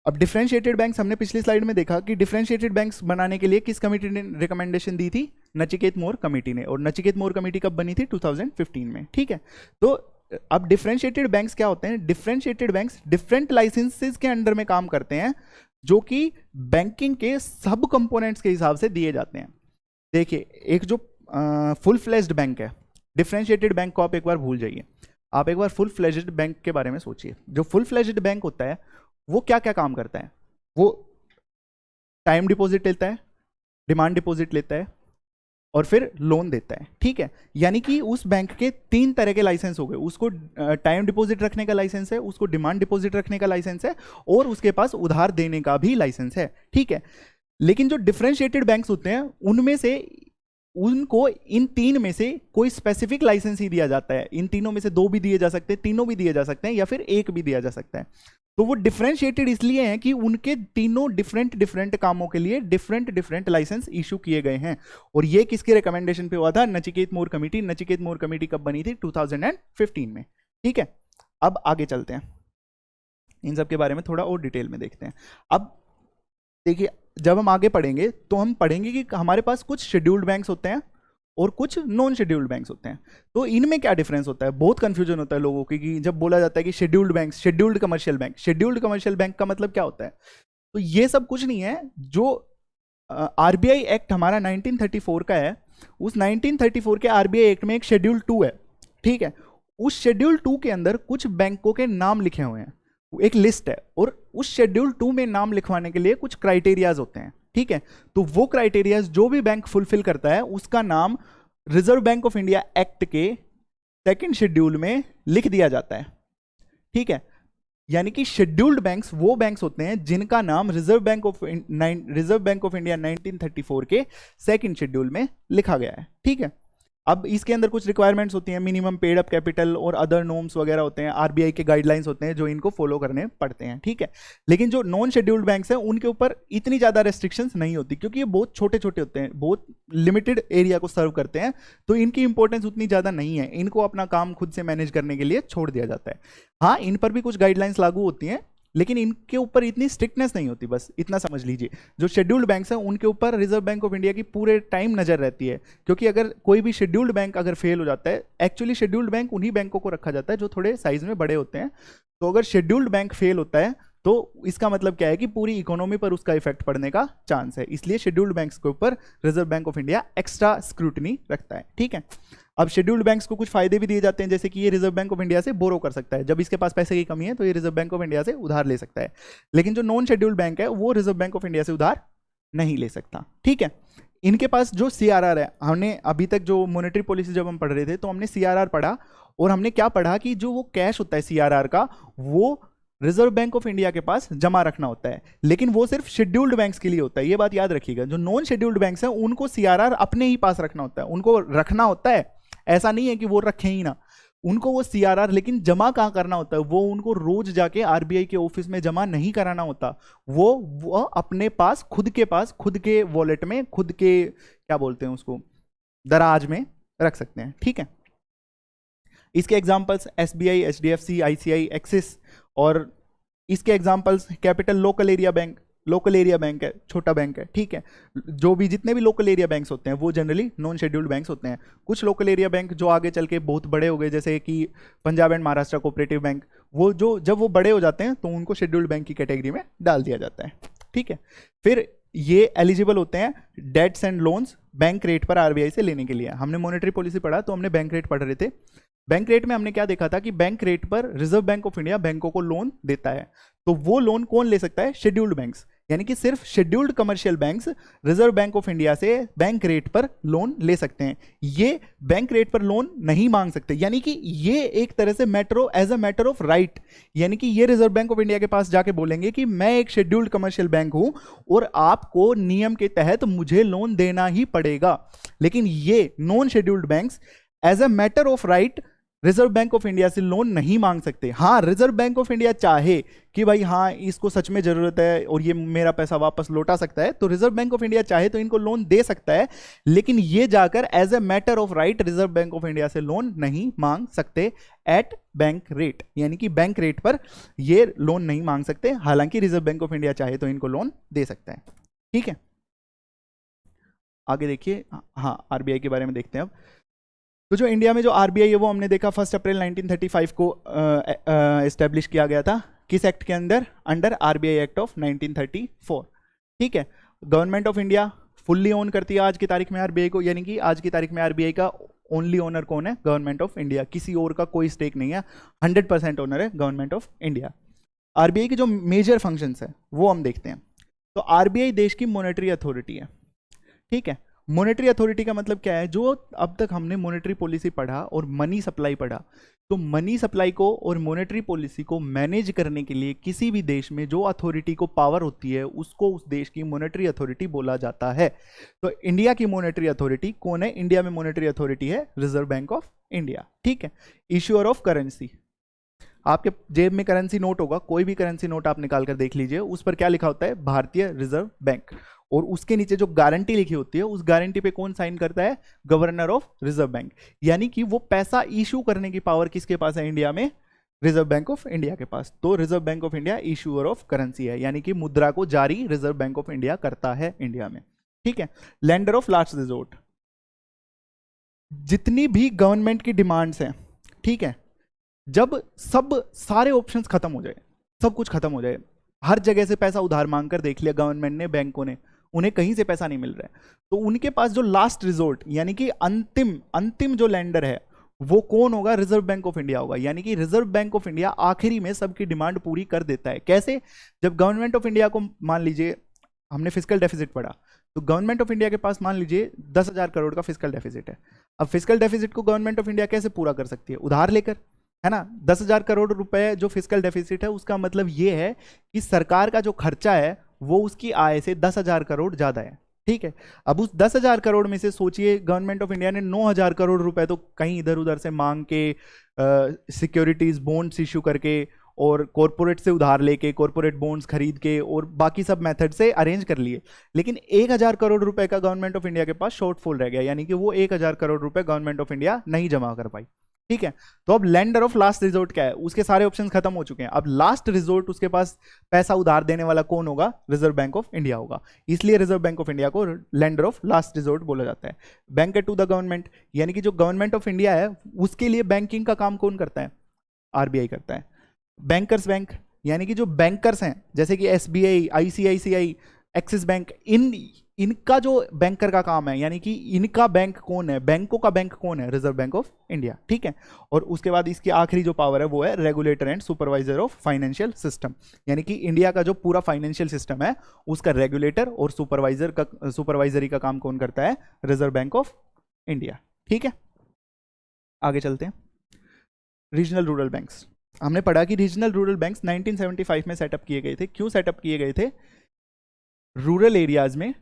अब डिफरेंशिएटेड बैंक्स हमने पिछली स्लाइड में देखा कि डिफरेंशिएटेड बैंक्स बनाने के लिए किस कमेटी ने रिकमेंडेशन दी थी? नचिकेत मोर कमेटी ने। और नचिकेत मोर कमेटी कब बनी थी? 2015 में। ठीक है, तो अब डिफरेंशिएटेड बैंक्स क्या होते हैं? डिफरेंशिएटेड बैंक्स डिफरेंट लाइसेंसेस के अंडर में काम करते हैं जो कि बैंकिंग के सब कंपोनेंट्स के हिसाब से दिए जाते हैं। देखिए, एक जो फुल फ्लेज्ड बैंक है, डिफरेंशिएटेड बैंक को आप एक बार भूल जाइए, आप एक बार फुल फ्लेज्ड बैंक के बारे में सोचिए। जो फुल फ्लेज्ड बैंक होता है वो क्या क्या काम करता है? वो टाइम डिपॉजिट लेता है, डिमांड डिपॉजिट लेता है और फिर लोन देता है। ठीक है, यानी कि उस बैंक के 3 तरह के लाइसेंस हो गए। उसको टाइम डिपॉजिट रखने का लाइसेंस है, उसको डिमांड डिपॉजिट रखने का लाइसेंस है और उसके पास उधार देने का भी लाइसेंस है। ठीक है, लेकिन जो डिफरेंशिएटेड बैंक्स होते हैं उनमें से उनको इन 3 में से कोई स्पेसिफिक लाइसेंस ही दिया जाता है। इन तीनों में से 2 भी दिए जा सकते हैं, तीनों भी दिए जा सकते हैं या फिर एक भी दिया जा सकता है। तो वो डिफरेंशिएटेड इसलिए हैं कि उनके तीनों डिफरेंट कामों के लिए डिफरेंट लाइसेंस इशू किए गए हैं। और ये किसके रिकमेंडेशन पे हुआ था? नचिकेत मोर कमेटी। नचिकेत मोर कमेटी कब बनी थी? 2015 में। ठीक है, अब आगे चलते हैं, इन सब के बारे में थोड़ा और डिटेल में देखते हैं। अब देखिए, जब हम आगे पढ़ेंगे तो हम पढ़ेंगे कि हमारे पास कुछ शेड्यूल्ड बैंक्स होते हैं और कुछ नॉन शेड्यूल्ड बैंक्स होते हैं। तो इनमें क्या डिफरेंस होता है? बहुत कंफ्यूजन होता है लोगों की कि जब बोला जाता है कि scheduled bank, scheduled commercial bank. Scheduled commercial bank का मतलब क्या होता है? तो ये सब कुछ नहीं है। जो आरबीआई एक्ट हमारा 1934 का है, उस 1934 के आरबीआई एक्ट में एक शेड्यूल 2 है। ठीक है, उस शेड्यूल 2 के अंदर कुछ बैंकों के नाम लिखे हुए हैं, एक लिस्ट है, और उस शेड्यूल 2 में नाम लिखवाने के लिए कुछ क्राइटेरियाज होते हैं। ठीक है, तो वो क्राइटेरियाज जो भी बैंक फुलफिल करता है उसका नाम reserve Bank of India act के 2nd शेड्यूल में लिख दिया जाता है। ठीक है, यानी कि शेड्यूल्ड बैंक्स वो बैंक्स होते हैं जिनका नाम रिजर्व बैंक ऑफ इंडिया 1934 के 2nd शेड्यूल में लिखा गया है। ठीक है, अब इसके अंदर कुछ रिक्वायरमेंट्स होती हैं, मिनिमम पेड अप कैपिटल और अदर नॉर्म्स वगैरह होते हैं, आरबीआई के गाइडलाइंस होते हैं जो इनको फॉलो करने पड़ते हैं। ठीक है, लेकिन जो नॉन शेड्यूल्ड बैंक्स हैं उनके ऊपर इतनी ज़्यादा रेस्ट्रिक्शंस नहीं होती, क्योंकि ये बहुत छोटे छोटे होते हैं, बहुत लिमिटेड एरिया को सर्व करते हैं, तो इनकी इंपॉर्टेंस उतनी ज़्यादा नहीं है। इनको अपना काम खुद से मैनेज करने के लिए छोड़ दिया जाता है। हाँ, इन पर भी कुछ गाइडलाइंस लागू होती हैं, लेकिन इनके ऊपर इतनी स्ट्रिक्टनेस नहीं होती। बस इतना समझ लीजिए, जो शेड्यूल्ड बैंक्स हैं उनके ऊपर रिजर्व बैंक ऑफ इंडिया की पूरे टाइम नजर रहती है, क्योंकि अगर कोई भी शेड्यूल्ड बैंक अगर फेल हो जाता है, एक्चुअली शेड्यूल्ड बैंक उन्हीं बैंकों को रखा जाता है जो थोड़े साइज में बड़े होते हैं। तो अगर शेड्यूल्ड बैंक फेल होता है तो इसका मतलब क्या है कि पूरी इकोनॉमी पर उसका इफेक्ट पड़ने का चांस है। इसलिए शेड्यूल्ड बैंक्स के ऊपर reserve Bank of India extra scrutiny रखता है। ठीक है, अब शेड्यूल्ड बैंक्स को कुछ फायदे भी दिए जाते हैं, जैसे कि ये रिजर्व बैंक ऑफ इंडिया से बोरो कर सकता है। जब इसके पास पैसे की कमी है तो ये रिजर्व बैंक ऑफ इंडिया से उधार ले सकता है। लेकिन जो नॉन शेड्यूल्ड बैंक है वो रिजर्व बैंक ऑफ इंडिया से उधार नहीं ले सकता। ठीक है, इनके पास जो सीआरआर है, हमने अभी तक जो मॉनेटरी पॉलिसी जब हम पढ़ रहे थे तो हमने सीआरआर पढ़ा, और हमने क्या पढ़ा कि जो वो कैश होता है सीआरआर का, वो रिजर्व बैंक ऑफ इंडिया के पास जमा रखना होता है, लेकिन वो सिर्फ शेड्यूल्ड बैंक्स के लिए होता है। ये बात याद रखिएगा, जो नॉन शेड्यूल्ड बैंक्स हैं उनको सीआरआर अपने ही पास रखना होता है, उनको रखना होता है, ऐसा नहीं है कि वो रखें ही ना, उनको वो सीआरआर, लेकिन जमा कहाँ करना होता है? वो उनको रोज जाके आरबीआई के ऑफिस में जमा नहीं कराना होता, वो अपने पास खुद के वॉलेट में, खुद के क्या बोलते हैं उसको, दराज में रख सकते हैं। ठीक है, इसके examples SBI, HDFC, ICI, axis, और इसके examples capital local area bank, local area bank है, छोटा बैंक है, ठीक है। जो भी जितने भी लोकल एरिया बैंक्स होते हैं वो जनरली नॉन शेड्यूल्ड बैंक्स होते हैं। कुछ लोकल एरिया बैंक जो आगे चल के बहुत बड़े हो गए, जैसे कि Punjab and Maharashtra cooperative bank, वो जो जब वो बड़े हो जाते हैं तो उनको शेड्यूल्ड बैंक की कैटेगरी में डाल दिया जाता है, ठीक है। फिर ये एलिजिबल होते हैं debts and loans bank rate पर आरबीआई से लेने के लिए। हमने मॉनेटरी पॉलिसी पढ़ा तो हमने बैंक रेट पढ़ रहे थे। बैंक रेट में हमने क्या देखा था कि बैंक रेट पर रिजर्व बैंक ऑफ इंडिया बैंकों को लोन देता है। तो वो लोन कौन ले सकता है? शेड्यूल्ड बैंक्स, यानी कि सिर्फ scheduled commercial banks reserve Bank of India से बैंक रेट पर लोन ले सकते हैं। ये बैंक रेट पर लोन नहीं मांग सकते, यानी कि ये एक तरह से as a matter of right, यानी कि ये रिजर्व बैंक ऑफ इंडिया के पास जाके बोलेंगे कि मैं एक शेड्यूल्ड कमर्शियल बैंक हूं और आपको नियम के तहत मुझे लोन देना ही पड़ेगा। लेकिन ये non scheduled banks as a matter of right Reserve Bank of India से लोन नहीं मांग सकते। हाँ, रिजर्व बैंक ऑफ इंडिया चाहे कि भाई हाँ इसको सच में जरूरत है और ये मेरा पैसा वापस लौटा सकता है, तो रिजर्व बैंक ऑफ इंडिया चाहे तो इनको लोन दे सकता है, लेकिन ये जाकर as a matter of right Reserve Bank of India से लोन नहीं मांग सकते एट बैंक रेट, यानी कि बैंक रेट पर ये लोन नहीं मांग सकते। हालांकि रिजर्व बैंक ऑफ इंडिया चाहे तो इनको लोन दे सकता है, ठीक है। आगे देखिए, हाँ आरबीआई के बारे में देखते हैं अब। तो जो इंडिया में जो आरबीआई है वो हमने देखा 1 अप्रैल 1935 को एस्टेब्लिश किया गया था। किस एक्ट के अंदर? अंडर आरबीआई एक्ट ऑफ 1934, ठीक है। Government of India fully own करती है आज की तारीख में आरबीआई को, यानी कि आज की तारीख में आरबीआई का ओनली ओनर कौन है? गवर्नमेंट ऑफ इंडिया, किसी और का कोई स्टेक नहीं है, 100% ओनर है गवर्नमेंट ऑफ इंडिया। आरबीआई के जो मेजर फंक्शंस है वो हम देखते हैं। तो आरबीआई देश की मॉनेटरी अथॉरिटी है, ठीक है। मॉनेटरी अथॉरिटी का मतलब क्या है? जो अब तक हमने मॉनेटरी पॉलिसी पढ़ा और मनी सप्लाई पढ़ा, तो मनी सप्लाई को और मॉनेटरी पॉलिसी को मैनेज करने के लिए किसी भी देश में जो अथॉरिटी को पावर होती है उसको उस देश की मॉनेटरी अथॉरिटी बोला जाता है। तो इंडिया की मॉनेटरी अथॉरिटी कौन है? इंडिया में मॉनेटरी अथॉरिटी है रिजर्व बैंक ऑफ इंडिया, ठीक है। इश्यूअर ऑफ करेंसी, आपके जेब में करेंसी नोट होगा, कोई भी करेंसी नोट आप निकाल कर देख लीजिए, उस पर क्या लिखा होता है? भारतीय रिजर्व बैंक, और उसके नीचे जो गारंटी लिखी होती है उस गारंटी पे कौन साइन करता है? Governor of reserve bank. यानी कि वो पैसा इशू करने की पावर किसके पास है इंडिया में? रिजर्व बैंक ऑफ इंडिया के पास। तो reserve Bank of India issuer of currency है, यानी कि मुद्रा को जारी रिजर्व बैंक ऑफ इंडिया करता है इंडिया में, ठीक है। लेंडर ऑफ लास्ट रिजोर्ट, जितनी भी गवर्नमेंट की डिमांड्स हैं, ठीक है, जब सब सारे ऑप्शंस खत्म हो जाए, सब कुछ खत्म हो जाए, हर जगह से पैसा उधार मांगकर देख लिया गवर्नमेंट ने, बैंकों ने, उन्हें कहीं से पैसा नहीं मिल रहा है, तो उनके पास जो लास्ट रिजोर्ट यानी कि अंतिम जो लैंडर है वो कौन होगा? रिजर्व बैंक ऑफ इंडिया होगा। यानी कि रिजर्व बैंक ऑफ इंडिया आखिरी में सबकी डिमांड पूरी कर देता है। कैसे? जब गवर्नमेंट ऑफ इंडिया को मान लीजिए, हमने फिस्कल डेफिसिट पढ़ा, तो गवर्नमेंट ऑफ इंडिया के पास मान लीजिए 10,000 करोड़ का फिस्कल डेफिसिट है। अब फिस्कल डेफिसिट को गवर्नमेंट ऑफ इंडिया कैसे पूरा कर सकती है? उधार लेकर, है ना। 10,000 करोड़ रुपए जो फिस्कल डेफिसिट है उसका मतलब ये है कि सरकार का जो खर्चा है वो उसकी आय से 10,000 करोड़ ज्यादा है, ठीक है। अब उस 10,000 करोड़ में से सोचिए गवर्नमेंट ऑफ इंडिया ने 9,000 करोड़ रुपए तो कहीं इधर उधर से मांग के, सिक्योरिटीज बॉन्ड्स इश्यू करके और कॉरपोरेट से उधार लेके, कॉरपोरेट बॉन्ड्स खरीद के और बाकी सब मेथड से अरेंज कर लिए, लेकिन 1,000 करोड़ रुपए का गवर्नमेंट ऑफ इंडिया के पास शॉर्टफॉल रह गया, यानी कि वो 1,000 करोड़ रुपए गवर्नमेंट ऑफ इंडिया नहीं जमा कर पाई, ठीक है। तो अब लैंडर ऑफ लास्ट रिजोर्ट क्या है? उसके सारे ऑप्शंस खत्म हो चुके हैं, अब लास्ट रिजोर्ट उसके पास पैसा उधार देने वाला कौन होगा? रिजर्व बैंक ऑफ इंडिया होगा। इसलिए रिजर्व बैंक ऑफ इंडिया को लैंडर ऑफ लास्ट रिजोर्ट बोला जाता है। बैंक टू द गवर्नमेंट, यानी कि जो गवर्नमेंट ऑफ इंडिया है उसके लिए बैंकिंग का काम कौन करता है? आरबीआई करता है। बैंकर्स बैंक, यानी कि जो बैंकर्स हैं जैसे कि एसबीआई, आईसीआईसीआई, एक्सिस बैंक, इनका जो बैंकर का काम है, यानी कि इनका बैंक कौन है? बैंकों का बैंक कौन है? रिजर्व बैंक ऑफ इंडिया, ठीक है। और उसके बाद इसकी आखिरी जो पावर है वो है regulator and supervisor of financial system, यानी कि इंडिया का जो पूरा फाइनेंशियल सिस्टम है उसका रेगुलेटर और सुपरवाइजरी का काम कौन करता है? रिजर्व बैंक ऑफ इंडिया, ठीक है। आगे चलते हैं। रीजनल रूरल बैंक्स, हमने पढ़ा कि रीजनल रूरल बैंक्स 1975 में सेटअप किए गए थे। क्यों सेटअप किए गए थे? रूरल एरियाज में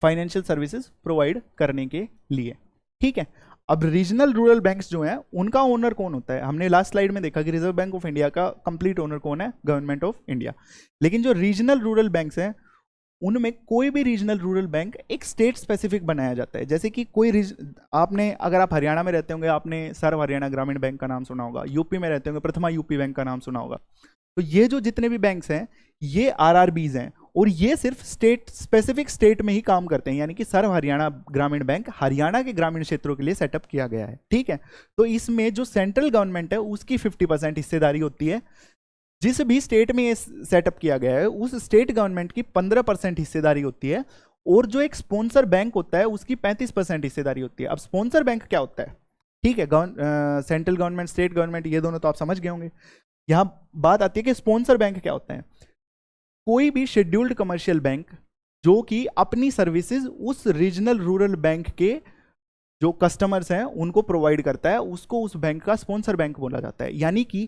फाइनेंशियल सर्विसेज प्रोवाइड करने के लिए, ठीक है। अब रीजनल रूरल बैंक्स जो हैं उनका ओनर कौन होता है? हमने लास्ट स्लाइड में देखा कि रिजर्व बैंक ऑफ इंडिया का कंप्लीट ओनर कौन है? Government of India. लेकिन जो रीजनल रूरल बैंक्स हैं उनमें कोई भी रीजनल रूरल बैंक एक स्टेट स्पेसिफिक बनाया जाता है। जैसे कि आपने, अगर आप हरियाणा में रहते होंगे, आपने सर्व हरियाणा ग्रामीण बैंक का नाम सुना होगा, यूपी में रहते होंगे प्रथमा यूपी बैंक का नाम सुना होगा। तो ये जो जितने भी बैंक्स हैं ये आरआरबीज हैं, और ये सिर्फ स्टेट स्पेसिफिक स्टेट में ही काम करते हैं, यानी कि सर्व हरियाणा ग्रामीण बैंक हरियाणा के ग्रामीण क्षेत्रों के लिए सेटअप किया गया है। ठीक है, तो इसमें जो सेंट्रल गवर्नमेंट है उसकी 50% हिस्सेदारी होती है। जिस भी स्टेट में ये सेटअप किया गया है उस स्टेट गवर्नमेंट की 15% हिस्सेदारी होती है, और जो एक स्पॉन्सर बैंक होता है उसकी 35% हिस्सेदारी होती है। अब स्पॉन्सर बैंक क्या होता है? ठीक है, सेंट्रल गवर्नमेंट, स्टेट गवर्नमेंट, ये दोनों तो आप समझ गए होंगे। यहां बात आती है कि स्पॉन्सर बैंक क्या होता है। कोई भी शेड्यूल्ड कमर्शियल बैंक जो कि अपनी सर्विसेज उस रीजनल रूरल बैंक के जो कस्टमर्स हैं उनको प्रोवाइड करता है, उसको उस बैंक का स्पॉन्सर बैंक बोला जाता है। यानी कि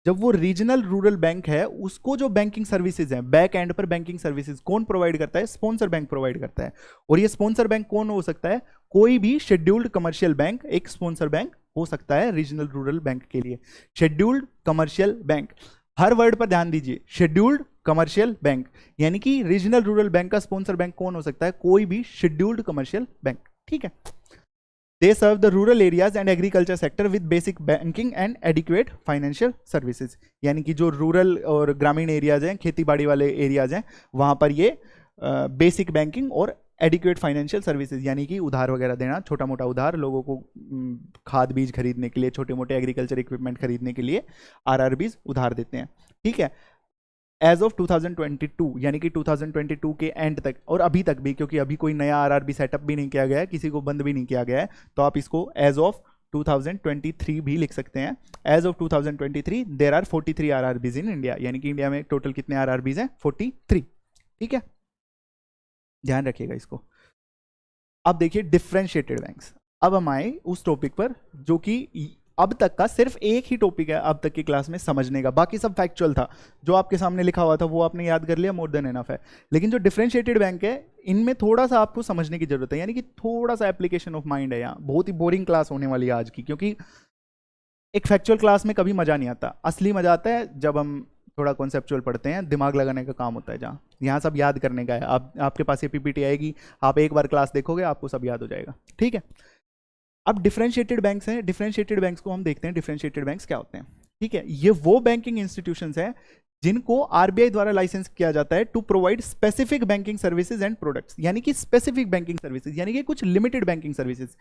जब वो रीजनल रूरल बैंक है उसको जो बैंकिंग सर्विसेज हैं, बैक एंड पर बैंकिंग सर्विसेज कौन प्रोवाइड करता है? स्पॉन्सर बैंक प्रोवाइड करता है। और ये स्पॉन्सर बैंक कौन हो सकता है? कोई भी शेड्यूल्ड कमर्शियल बैंक एक स्पॉन्सर बैंक हो सकता है रीजनल रूरल बैंक के लिए। शेड्यूल्ड कमर्शियल बैंक, हर वर्ड पर ध्यान दीजिए, शेड्यूल्ड कमर्शियल बैंक, यानी कि रीजनल रूरल बैंक का स्पॉन्सर बैंक कौन हो सकता है? कोई भी शेड्यूल्ड कमर्शियल बैंक। ठीक है, They serve the rural areas and agriculture sector with basic banking and adequate financial services। यानी कि जो रूरल और ग्रामीण एरियाज हैं, खेती बाड़ी वाले एरियाज हैं, वहाँ पर ये बेसिक बैंकिंग और एडिक्वेट फाइनेंशियल सर्विसेज, यानी कि उधार वगैरह देना, छोटा मोटा उधार लोगों को खाद बीज खरीदने के लिए, छोटे मोटे एग्रीकल्चर इक्विपमेंट खरीदने के लिए आरआरबीज उधार देते हैं। ठीक है, एज ऑफ 2022, यानी कि 2022 के एंड तक, और अभी तक भी, क्योंकि अभी कोई नया आरआरबी सेटअप भी नहीं किया गया है, किसी को बंद भी नहीं किया गया है, तो आप इसको एज ऑफ 2023 भी लिख सकते हैं। As of 2023 there are 43 RRBs in India, यानी कि इंडिया में टोटल कितने आरआरबीज हैं? 43। ठीक है, ध्यान रखिएगा इसको। अब देखिए डिफरेंशिएटेड बैंक्स। अब हम आए उस टॉपिक पर जो कि अब तक का सिर्फ एक ही टॉपिक है अब तक की क्लास में समझने का, बाकी सब फैक्चुअल था। जो आपके सामने लिखा हुआ था वो आपने याद कर लिया, मोर देन एनफ है। लेकिन जो डिफरेंशिएटेड बैंक है इनमें थोड़ा सा आपको समझने की जरूरत है, यानी कि थोड़ा सा एप्लीकेशन ऑफ माइंड है। यहाँ बहुत ही बोरिंग क्लास होने वाली है आज की, क्योंकि एक फैक्चुअल क्लास में कभी मजा नहीं आता। असली मजा आता है जब हम थोड़ा कॉन्सेप्चुअल पढ़ते हैं, दिमाग लगाने का काम होता है। जहाँ यहाँ सब याद करने का है। आपके पास ये पीपीटी आएगी, आप एक बार क्लास देखोगे आपको सब याद हो जाएगा। ठीक है, अब डिफरेंशिएटेड बैंक्स हैं। डिफरेंशिएटेड बैंक्स को हम देखते हैं, डिफरेंशिएटेड बैंक्स क्या होते हैं। ठीक है, ये वो बैंकिंग इंस्टीट्यूशंस हैं जिनको आरबीआई द्वारा लाइसेंस किया जाता है to provide specific banking services and products, यानी कि स्पेसिफिक बैंकिंग सर्विसेज, यानी कि कुछ लिमिटेड बैंकिंग सर्विसेज।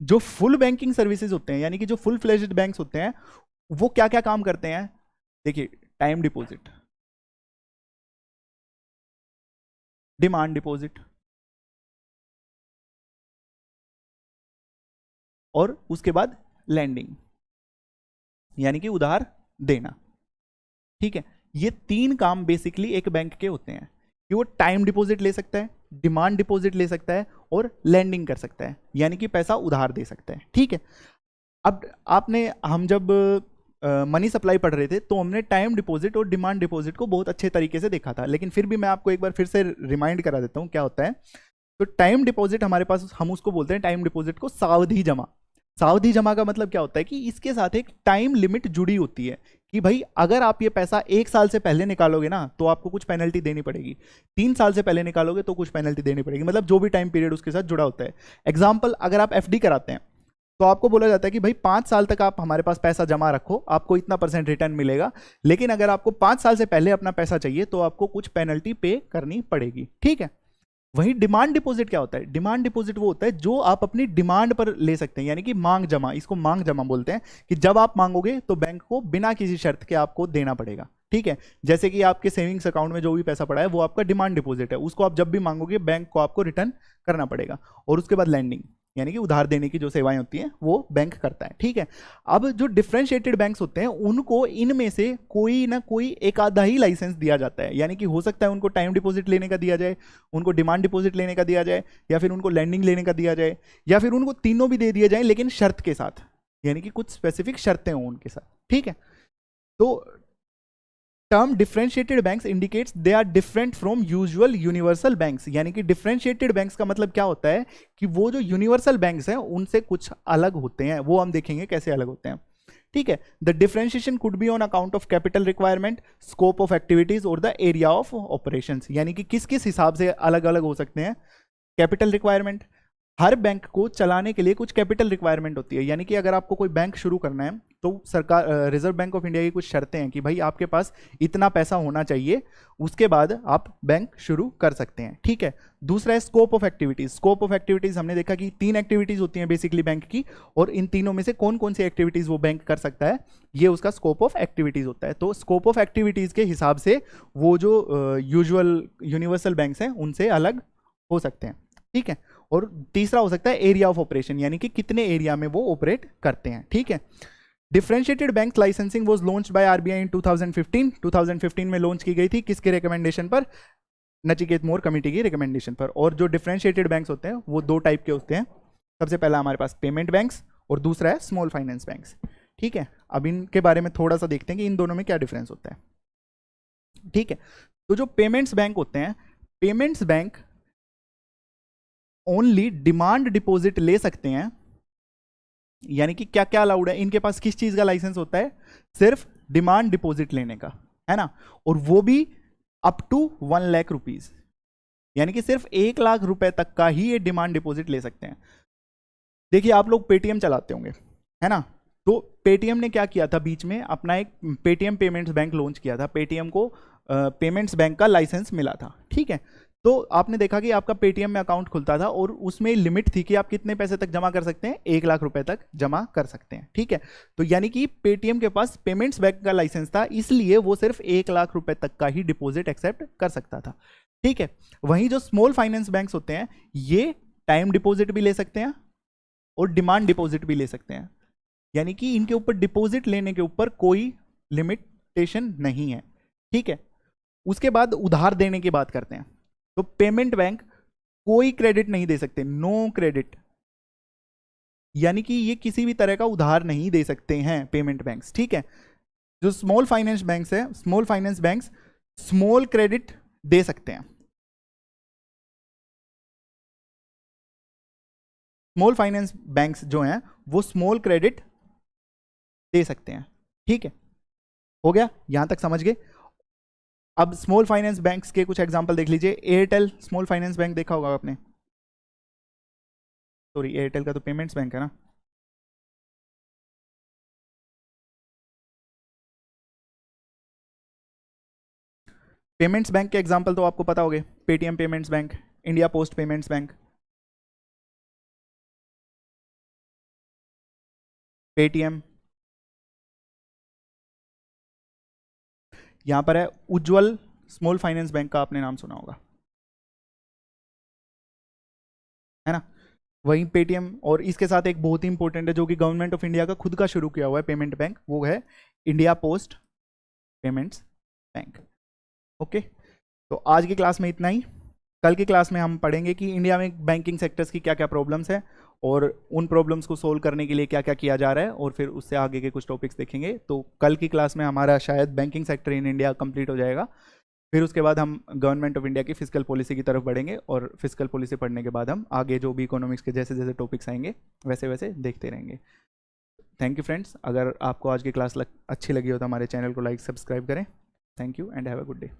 जो फुल बैंकिंग सर्विसेज होते हैं, यानी कि जो फुल फ्लेज्ड बैंक्स होते हैं, वो क्या क्या काम करते हैं? देखिए, टाइम डिपॉजिट, डिमांड डिपॉजिट, और उसके बाद लैंडिंग, यानी कि उधार देना। ठीक है, ये तीन काम बेसिकली एक बैंक के होते हैं कि वो टाइम डिपॉजिट ले सकता है, डिमांड डिपॉजिट ले सकता है, और लैंडिंग कर सकता है, यानी कि पैसा उधार दे सकता है। ठीक है, अब हम जब मनी सप्लाई पढ़ रहे थे तो हमने टाइम डिपॉजिट और डिमांड डिपॉजिट को बहुत अच्छे तरीके से देखा था, लेकिन फिर भी मैं आपको एक बार फिर से रिमाइंड करा देता हूँ क्या होता है। तो टाइम डिपॉजिट हमारे पास, हम उसको बोलते हैं टाइम डिपॉजिट को सावधि जमा। सावधि जमा का मतलब क्या होता है कि इसके साथ एक टाइम लिमिट जुड़ी होती है कि भाई अगर आप ये पैसा 1 साल से पहले निकालोगे ना तो आपको कुछ पेनल्टी देनी पड़ेगी, 3 साल से पहले निकालोगे तो कुछ पेनल्टी देनी पड़ेगी, मतलब जो भी टाइम पीरियड उसके साथ जुड़ा होता है। एग्जाम्पल, अगर आप एफडी कराते हैं तो आपको बोला जाता है कि भाई 5 साल तक आप हमारे पास पैसा जमा रखो, आपको इतना % रिटर्न मिलेगा, लेकिन अगर आपको 5 साल से पहले अपना पैसा चाहिए तो आपको कुछ पेनल्टी पे करनी पड़ेगी। ठीक है, वही डिमांड डिपॉजिट क्या होता है? डिमांड डिपॉजिट वो होता है जो आप अपनी डिमांड पर ले सकते हैं, यानी कि मांग जमा, इसको मांग जमा बोलते हैं, कि जब आप मांगोगे तो बैंक को बिना किसी शर्त के आपको देना पड़ेगा। ठीक है, जैसे कि आपके सेविंग्स अकाउंट में जो भी पैसा पड़ा है वो आपका डिमांड डिपॉजिट है, उसको आप जब भी मांगोगे बैंक को आपको रिटर्न करना पड़ेगा। और उसके बाद लैंडिंग, यानी कि उधार देने की जो सेवाएं होती हैं वो बैंक करता है। ठीक है, अब जो डिफरेंशिएटेड बैंक्स होते हैं उनको इनमें से कोई ना कोई एक आधा ही लाइसेंस दिया जाता है, यानी कि हो सकता है उनको टाइम डिपॉजिट लेने का दिया जाए, उनको डिमांड डिपॉजिट लेने का दिया जाए, या फिर उनको लैंडिंग लेने का दिया जाए, या फिर उनको तीनों भी दे दिए जाए लेकिन शर्त के साथ, यानी कि कुछ स्पेसिफिक शर्तें हों उनके साथ। ठीक है, तो term differentiated banks indicates they are different from usual universal banks, यानी कि डिफरेंशिएटेड बैंक्स का मतलब क्या होता है कि वो जो यूनिवर्सल बैंक्स हैं उनसे कुछ अलग होते हैं, वो हम देखेंगे कैसे अलग होते हैं। ठीक है, the differentiation could be on account of capital requirement, scope of activities और द एरिया ऑफ ऑपरेशंस, यानी कि किस किस हिसाब से अलग अलग हो सकते हैं। कैपिटल रिक्वायरमेंट, हर बैंक को चलाने के लिए कुछ कैपिटल रिक्वायरमेंट होती है, यानी कि अगर आपको कोई बैंक शुरू करना है तो सरकार रिजर्व बैंक ऑफ इंडिया की कुछ शर्तें हैं कि भाई आपके पास इतना पैसा होना चाहिए, उसके बाद आप बैंक शुरू कर सकते हैं, ठीक है। दूसरा है scope of activities. Scope of activities हमने देखा कि 3 एक्टिविटीज होती हैं बेसिकली बैंक की, और इन तीनों में से कौन कौन सी एक्टिविटीज वो बैंक कर सकता है, ये उसका स्कोप ऑफ एक्टिविटीज होता है। तो स्कोप ऑफ एक्टिविटीज के हिसाब से वो जो यूजुअल यूनिवर्सल बैंक्स हैं उनसे अलग हो सकते हैं, ठीक है। और तीसरा हो सकता है एरिया ऑफ ऑपरेशन, यानी कि कितने एरिया में वो ऑपरेट करते हैं, ठीक है। Differentiated bank licensing was launched by RBI in 2015 में लॉन्च की गई थी, किसके रिकमेंडेशन पर, नचिकेत मोर कमेटी की रिकमेंडेशन पर। और जो डिफरेंशिएटेड बैंक्स होते हैं वो 2 टाइप के होते हैं। सबसे पहला हमारे पास पेमेंट बैंक्स और दूसरा है स्मॉल फाइनेंस बैंक्स, ठीक है। अब इनके बारे में थोड़ा सा देखते हैं कि इन दोनों में क्या डिफरेंस होता है, ठीक है। तो जो पेमेंट्स बैंक होते हैं, payments bank only demand deposit ले सकते हैं, यानी कि क्या क्या अलाउड है इनके पास, किस चीज का लाइसेंस होता है, सिर्फ डिमांड डिपॉजिट लेने का, है ना। और वो भी अप टू 1 लाख रुपीज, यानी कि सिर्फ 1 लाख रुपए तक का ही ये डिमांड डिपॉजिट ले सकते हैं। देखिए आप लोग पेटीएम चलाते होंगे, है ना, तो पेटीएम ने क्या किया था, बीच में अपना एक पेटीएम पेमेंट्स बैंक लॉन्च किया था। पेटीएम को पेमेंट्स बैंक का लाइसेंस मिला था, ठीक है। तो आपने देखा कि आपका पेटीएम में अकाउंट खुलता था और उसमें लिमिट थी कि आप कितने पैसे तक जमा कर सकते हैं, 1 लाख रुपए तक जमा कर सकते हैं, ठीक है। तो यानी कि पेटीएम के पास पेमेंट्स बैंक का लाइसेंस था, इसलिए वो सिर्फ 1 लाख रुपए तक का ही डिपॉजिट एक्सेप्ट कर सकता था, ठीक है। वहीं जो स्मॉल फाइनेंस बैंक्स होते हैं, ये टाइम डिपॉजिट भी ले सकते हैं और डिमांड डिपॉजिट भी ले सकते हैं, यानी कि इनके ऊपर डिपॉजिट लेने के ऊपर कोई लिमिटेशन नहीं है, ठीक है। उसके बाद उधार देने की बात करते हैं। तो पेमेंट बैंक कोई क्रेडिट नहीं दे सकते, नो क्रेडिट, यानी कि ये किसी भी तरह का उधार नहीं दे सकते हैं पेमेंट बैंक्स, ठीक है। जो स्मॉल फाइनेंस बैंक्स है, small finance banks small credit दे सकते हैं। स्मॉल फाइनेंस बैंक्स जो हैं वो स्मॉल क्रेडिट दे सकते हैं, ठीक है। हो गया, यहां तक समझ गए। अब स्मॉल फाइनेंस बैंक्स के कुछ एग्जांपल देख लीजिए। एयरटेल स्मॉल फाइनेंस बैंक देखा होगा आपने, सॉरी एयरटेल का तो पेमेंट्स बैंक है ना। पेमेंट्स बैंक के एग्जांपल तो आपको पता होंगे, Paytm payments bank, India post payments bank, Paytm. यहां पर है उज्ज्वल स्मॉल फाइनेंस बैंक का आपने नाम सुना होगा, है ना। वहीं पेटीएम, और इसके साथ एक बहुत ही इंपॉर्टेंट है जो कि गवर्नमेंट ऑफ इंडिया का खुद का शुरू किया हुआ है पेमेंट बैंक, वो है India post payments bank, okay. तो आज की क्लास में इतना ही। कल की क्लास में हम पढ़ेंगे कि इंडिया में बैंकिंग सेक्टर्स की क्या क्या प्रॉब्लम्स है और उन प्रॉब्लम्स को सोल्व करने के लिए क्या क्या किया जा रहा है, और फिर उससे आगे के कुछ टॉपिक्स देखेंगे। तो कल की क्लास में हमारा शायद banking sector in India complete हो जाएगा। फिर उसके बाद हम गवर्नमेंट ऑफ इंडिया की फिजिकल पॉलिसी की तरफ बढ़ेंगे, और फिजिकल पॉलिसी पढ़ने के बाद हम आगे जो भी इकोनॉमिक्स के जैसे जैसे टॉपिक्स आएंगे वैसे वैसे देखते रहेंगे। थैंक यू फ्रेंड्स, अगर आपको आज की क्लास अच्छी लगी हो तो हमारे चैनल को लाइक सब्सक्राइब करें। Thank you and have a good day.